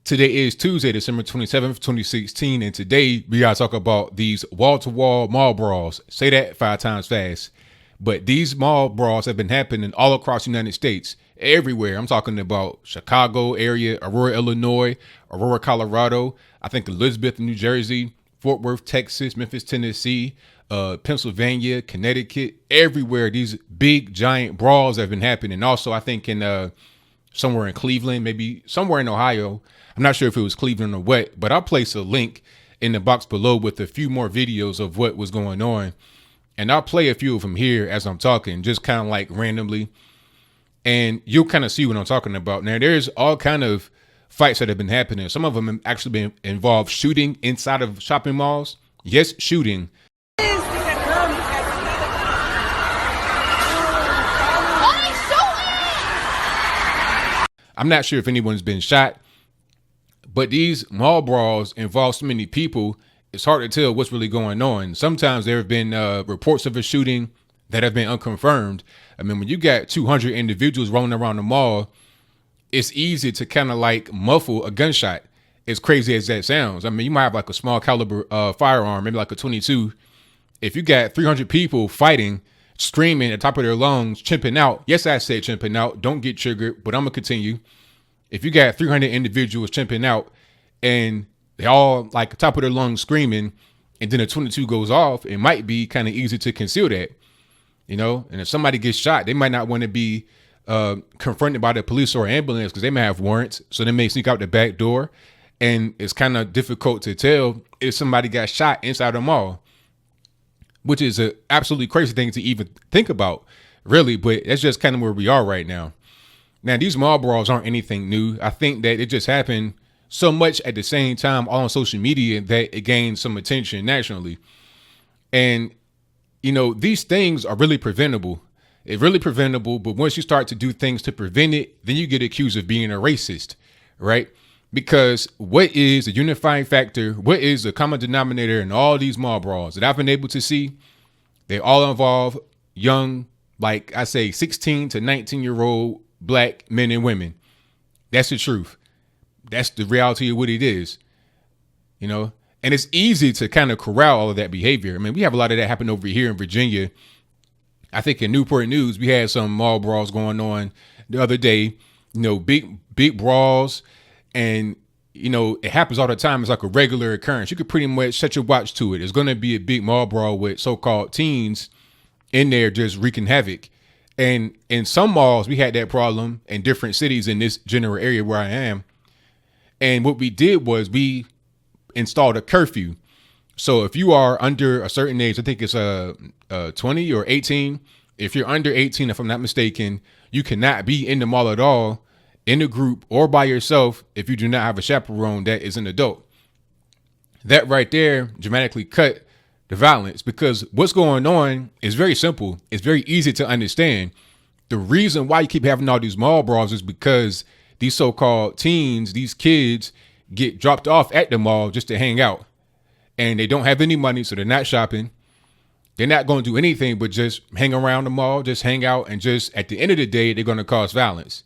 Today is Tuesday, December 27th, 2016, and today we gotta talk about these wall-to-wall mall brawls. Say that 5 times fast. But these mall brawls have been happening all across the United States, everywhere. I'm talking about Chicago area, Aurora, Illinois, Aurora, Colorado, I think Elizabeth, New Jersey, Fort Worth, Texas, Memphis, Tennessee, Pennsylvania, Connecticut, everywhere. These big, giant brawls have been happening. Also, I think in somewhere in Cleveland, maybe somewhere in Ohio. I'm not sure if it was Cleveland or what, but I'll place a link in the box below with a few more videos of what was going on. And I'll play a few of them here as I'm talking, just kind of like randomly. And you'll kind of see what I'm talking about. Now, there's all kind of fights that have been happening. Some of them have actually been involved shooting inside of shopping malls. Yes, shooting. I'm not sure if anyone's been shot, but these mall brawls involve so many people, it's hard to tell what's really going on. Sometimes there have been reports of a shooting that have been unconfirmed. I mean, when you got 200 individuals rolling around the mall, it's easy to kind of like muffle a gunshot, as crazy as that sounds. I mean, you might have like a small caliber firearm, maybe like a 22. If you got 300 people fighting, screaming at the top of their lungs, chimping out. Yes, I said chimping out. Don't get triggered, but I'm going to continue. If you got 300 individuals chimping out and they all like top of their lungs screaming, and then a 22 goes off, it might be kind of easy to conceal that, you know? And if somebody gets shot, they might not want to be confronted by the police or ambulance because they may have warrants. So they may sneak out the back door. And it's kind of difficult to tell if somebody got shot inside the mall, which is an absolutely crazy thing to even think about, really. But that's just kind of where we are right now. Now, these mall brawls aren't anything new. I think that it just happened so much at the same time all on social media that it gained some attention nationally. And, you know, these things are really preventable. It's really preventable. But once you start to do things to prevent it, then you get accused of being a racist, right? Because what is the unifying factor? What is the common denominator in all these mall brawls that I've been able to see? They all involve young, like I say, 16 to 19-year-old Black men and women. That's the truth. That's the reality of what it is, you know? And it's easy to kind of corral all of that behavior. I mean, we have a lot of that happen over here in Virginia. I think in Newport News, we had some mall brawls going on the other day, you know, big brawls. And, you know, it happens all the time. It's like a regular occurrence. You could pretty much set your watch to it. It's going to be a big mall brawl with so-called teens in there just wreaking havoc. And in some malls, we had that problem in different cities in this general area where I am. And what we did was we installed a curfew. So if you are under a certain age, I think it's 20 or 18. If you're under 18, if I'm not mistaken, you cannot be in the mall at all, in a group or by yourself, if you do not have a chaperone that is an adult. That right there dramatically cut the violence, because what's going on is very simple. It's very easy to understand. The reason why you keep having all these mall brawls is because these so-called teens, these kids, get dropped off at the mall just to hang out. And they don't have any money, so they're not shopping. They're not going to do anything but just hang around the mall, just hang out, and just at the end of the day, they're going to cause violence,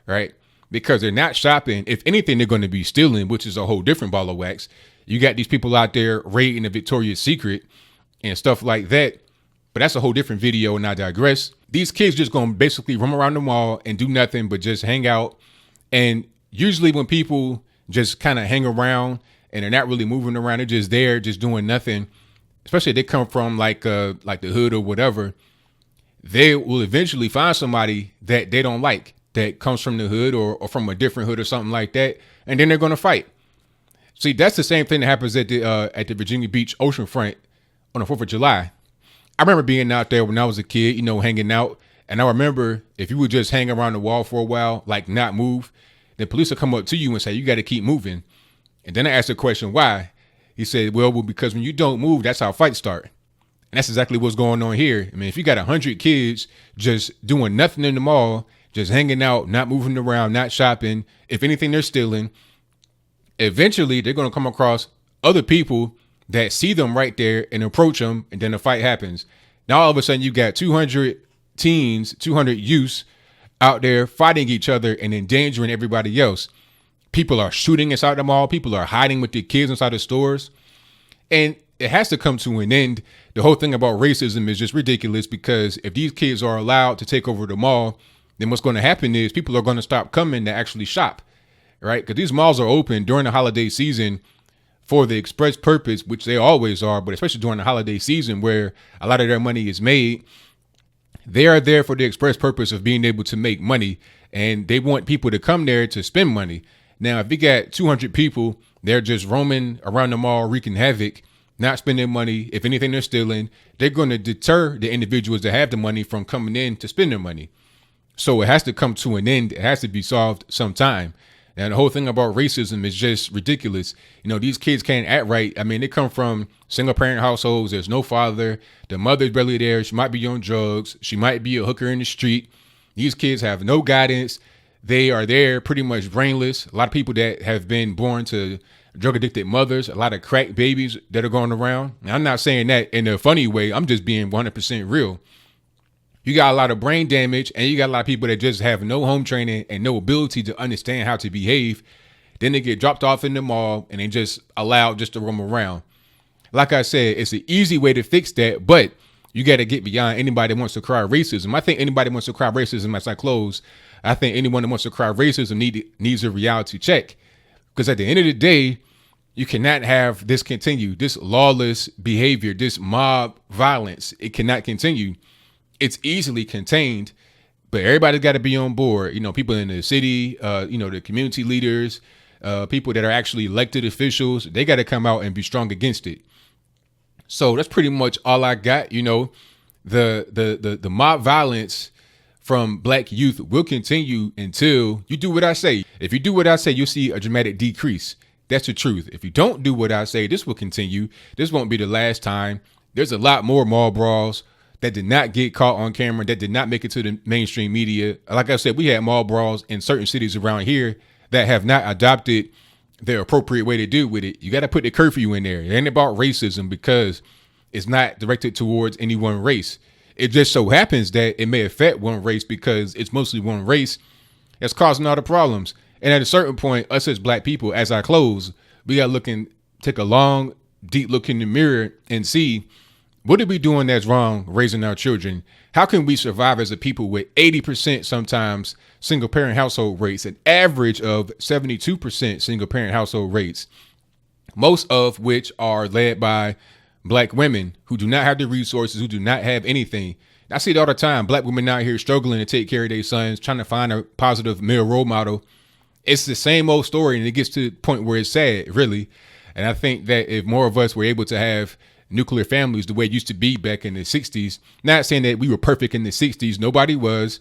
right? Because they're not shopping. If anything, they're going to be stealing, which is a whole different ball of wax. You got these people out there raiding the Victoria's Secret and stuff like that. But that's a whole different video, and I digress. These kids just going to basically roam around the mall and do nothing but just hang out. And usually when people just kind of hang around and they're not really moving around, they're just there, just doing nothing, especially if they come from like the hood or whatever, they will eventually find somebody that they don't like, that comes from the hood or from a different hood or something like that. And then they're going to fight. See, that's the same thing that happens at the Virginia Beach oceanfront on the 4th of July. I remember being out there when I was a kid, you know, hanging out. And I remember if you would just hang around the wall for a while, like not move, the police will come up to you and say, you got to keep moving. And then I asked the question, why? He said, well, because when you don't move, that's how fights start. And that's exactly what's going on here. I mean, if you got 100 kids just doing nothing in the mall, just hanging out, not moving around, not shopping, if anything, they're stealing. Eventually, they're going to come across other people that see them right there and approach them, and then a fight happens. Now, all of a sudden, you got 200 teens, 200 youths out there fighting each other and endangering everybody else. People are shooting inside the mall. People are hiding with their kids inside the stores. And it has to come to an end. The whole thing about racism is just ridiculous, because if these kids are allowed to take over the mall, then what's going to happen is people are going to stop coming to actually shop, right? Because these malls are open during the holiday season for the express purpose, which they always are, but especially during the holiday season where a lot of their money is made. They are there for the express purpose of being able to make money, and they want people to come there to spend money. Now, if you got 200 people, they're just roaming around the mall, wreaking havoc, not spending money. If anything, they're stealing. They're going to deter the individuals that have the money from coming in to spend their money. So it has to come to an end. It has to be solved sometime. And the whole thing about racism is just ridiculous. You know, these kids can't act right. I mean, they come from single parent households. There's no father. The mother's barely there. She might be on drugs. She might be a hooker in the street. These kids have no guidance. They are there pretty much brainless. A lot of people that have been born to drug addicted mothers, a lot of crack babies that are going around. And I'm not saying that in a funny way. I'm just being 100% real. You got a lot of brain damage, and you got a lot of people that just have no home training and no ability to understand how to behave. Then they get dropped off in the mall and they just allowed just to roam around. Like I said, it's an easy way to fix that, but you got to get beyond anybody that wants to cry racism. I think anybody wants to cry racism, as I close, I think anyone that wants to cry racism needs a reality check. Because at the end of the day, you cannot have this continue, this lawless behavior, this mob violence. It cannot continue. It's easily contained, but everybody's got to be on board. You know, people in the city, the community leaders, people that are actually elected officials, they got to come out and be strong against it. So that's pretty much all I got. You know, the mob violence from black youth will continue until you do what I say. If you do what I say, you'll see a dramatic decrease. That's the truth. If you don't do what I say, this will continue. This won't be the last time. There's a lot more mall brawls that did not get caught on camera, that did not make it to the mainstream media. Like I said, we had mall brawls in certain cities around here that have not adopted the appropriate way to deal with it. You got to put the curfew in there. It ain't about racism because it's not directed towards any one race. It just so happens that it may affect one race because it's mostly one race that's causing all the problems. And at a certain point, us as black people, as I close, we got to take a long, deep look in the mirror and see, what are we doing that's wrong raising our children? How can we survive as a people with 80% sometimes single parent household rates, an average of 72% single parent household rates, most of which are led by black women who do not have the resources, who do not have anything. I see it all the time. Black women out here struggling to take care of their sons, trying to find a positive male role model. It's the same old story, and it gets to the point where it's sad, really. And I think that if more of us were able to have nuclear families the way it used to be back in the 60s, not saying that we were perfect in the 60s, nobody was,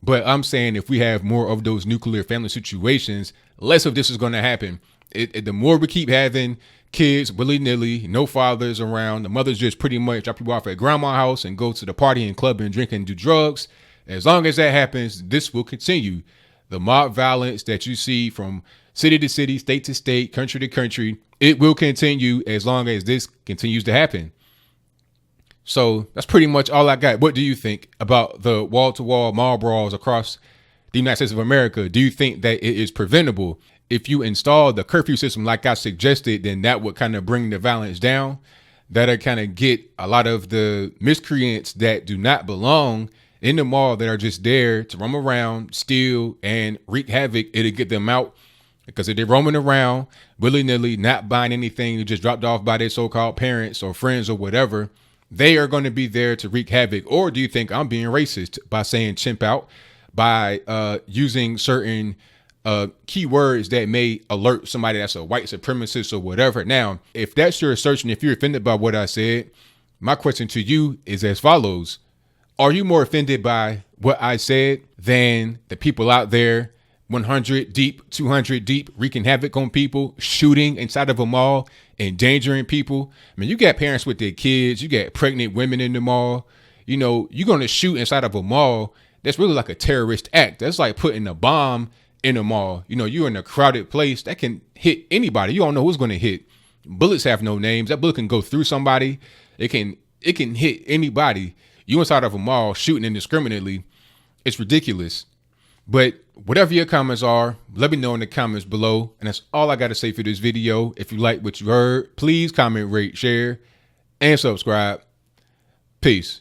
but I'm saying if we have more of those nuclear family situations, less of this is going to happen. The more we keep having kids willy-nilly, no fathers around, the mothers just pretty much drop you off at grandma's house and go to the party and club and drink and do drugs. As long as that happens, this will continue. The mob violence that you see from city to city, state to state, country to country, it will continue as long as this continues to happen. So that's pretty much all I got. What do you think about the wall-to-wall mall brawls across the United States of America? Do you think that it is preventable? If you install the curfew system like I suggested, then that would kind of bring the violence down. That'll kind of get a lot of the miscreants that do not belong in the mall, that are just there to roam around, steal, and wreak havoc. It'll get them out, because if they're roaming around willy-nilly, not buying anything, just dropped off by their so-called parents or friends or whatever, they are going to be there to wreak havoc. Or do you think I'm being racist by saying chimp out, by using certain keywords that may alert somebody that's a white supremacist or whatever? Now, if that's your assertion, if you're offended by what I said, my question to you is as follows. Are you more offended by what I said than the people out there 100 deep, 200 deep, wreaking havoc on people, shooting inside of a mall, endangering people? I mean, you got parents with their kids, you got pregnant women in the mall. You know, you're going to shoot inside of a mall. That's really like a terrorist act. That's like putting a bomb in a mall. You know, you're in a crowded place that can hit anybody. You don't know who's going to hit. Bullets have no names. That bullet can go through somebody. It can hit anybody. You inside of a mall shooting indiscriminately. It's ridiculous. But Whatever your comments are, let me know in the comments below. And that's all I got to say for this video. If you like what you heard, please comment, rate, share, and subscribe. Peace.